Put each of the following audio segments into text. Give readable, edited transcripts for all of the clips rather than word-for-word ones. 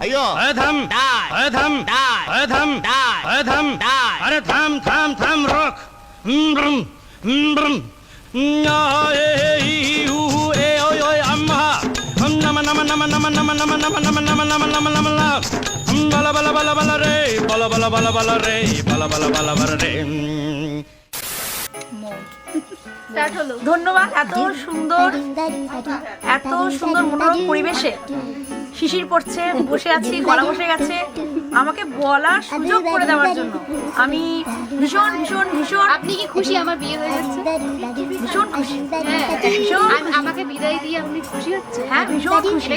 अयो थम थम थम थम अरे थम थम थम रोक अम्मा नम नम नम नम नम नम नम नम नम नम नम नम बला बला बला बला रे बला बला बला बला रे बला बला बला बला रे। ধন্যবাদ। এত সুন্দর মনোরম পরিবেশে শিশির পড়ছে, বসে আছি, গলা বসে গেছে, আমাকে বলার সুযোগ করে দেওয়ার জন্য আমি ভীষণ ভীষণ ভীষণ। আপনি কি খুশি আমার বিয়ে হয়ে যাচ্ছে? ভীষণ খুশি। আমাকে বিদায় দিয়ে আপনি খুশি হচ্ছে? হ্যাঁ ভীষণ খুশি।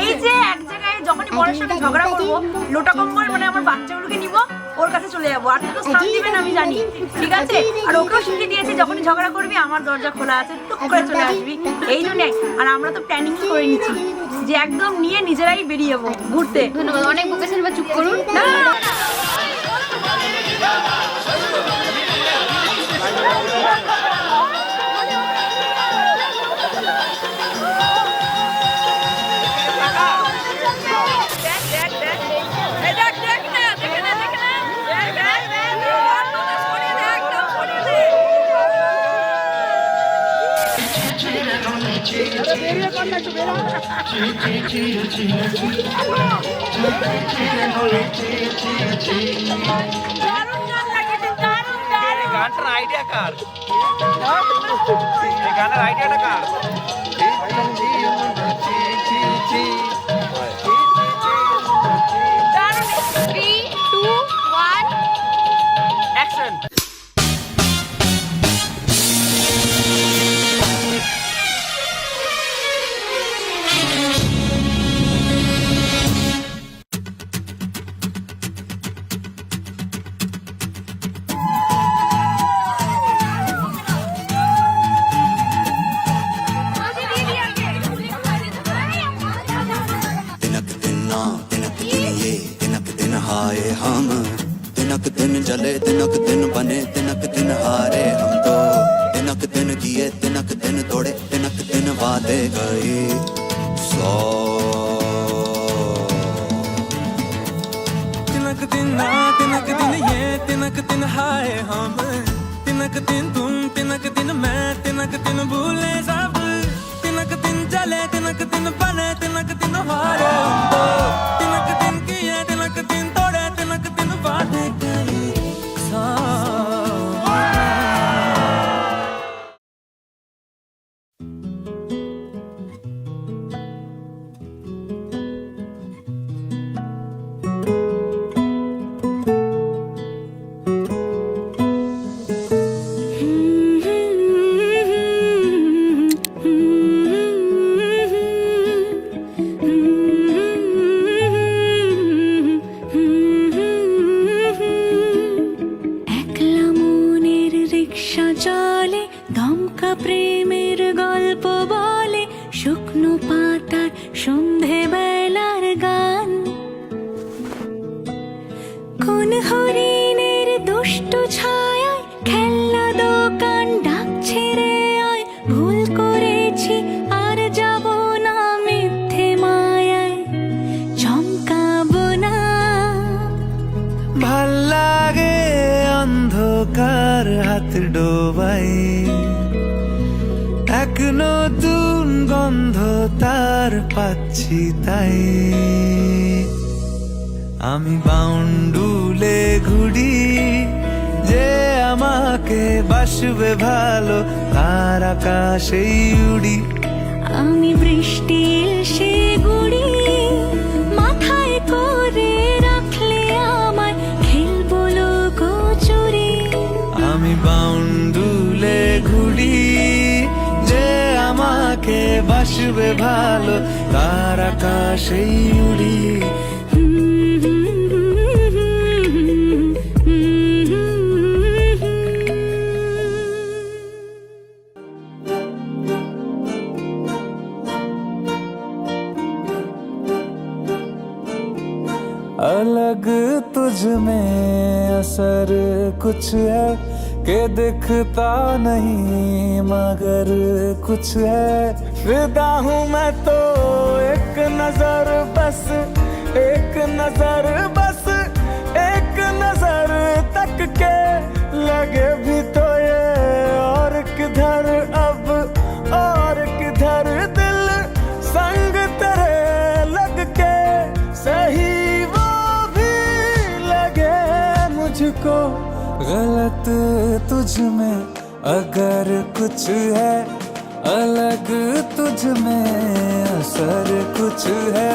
এই যে এক জায়গায় যখনই বরের সঙ্গে ঝগড়া করবো, লোটা কম্বল মানে আমার বাচ্চাগুলোকে নিব, ওর কাছে চলে যাবো, আর তুই তো স্থান দিবেন আমি জানি, ঠিক আছে? আর ওকেও শিখিয়ে দিয়েছি যখনই ঝগড়া করবি আমার দরজা খোলা আছে, টুক করে চলে আসবি, এই জন্যে। আর আমরা তো প্ল্যানিং করে নিচ্ছি যে একদম নিয়ে নিজেরাই বেরিয়ে যাবো ঘুরতে। ধন্যবাদ, অনেক বকেছেন, এবার চুপ করুন। গানটার আইডিয়া কার? এই গানের আইডিয়াটা কার? অ্যাকশন। हम तिनक दिन जले तिनक दिन बने तिनक दिन हारे हम तो तिनक दिन जिए तिनक दिन तोड़े तिनक दिन वादे गए 100 तिनक दिन ना तिनक दिन ये तिनक दिन हाय हम तिनक दिन तुम तिनक दिन मैं तिनक दिन भूले सब तिनक दिन जले तिनक दिन बने तिनक दिन हारे हम तो तिनक दिन किए तिनक दिन तोड़े तिनक दिन वादे गए 100 হাত ডোবাই এক নতুন গন্ধ তার পাচ্ছি তাই আমি বাউন্ডুলে ঘুরি যে আমাকে বাসবে ভালো তার আকাশেই উড়ি আমি বৃষ্টি এসে গুড়ি মাথায় করে রাখলে আমায় খেলবো লুকোচুরি আমি বাউন্ডুলে ঘুরি যে আমাকে বাসবে ভালো তার আকাশেই উড়ি अलग तुझ में असर कुछ है के दिखता नहीं मगर कुछ है फिदा हूँ मैं तो एक नजर बस एक नजर बस एक नजर तक के लगे भी तो ये और किधर अब और किधर दिल संग तेरे लग के सही वो भी लगे मुझको गलत तुझ में अगर कुछ है अलग तुझ में असर कुछ है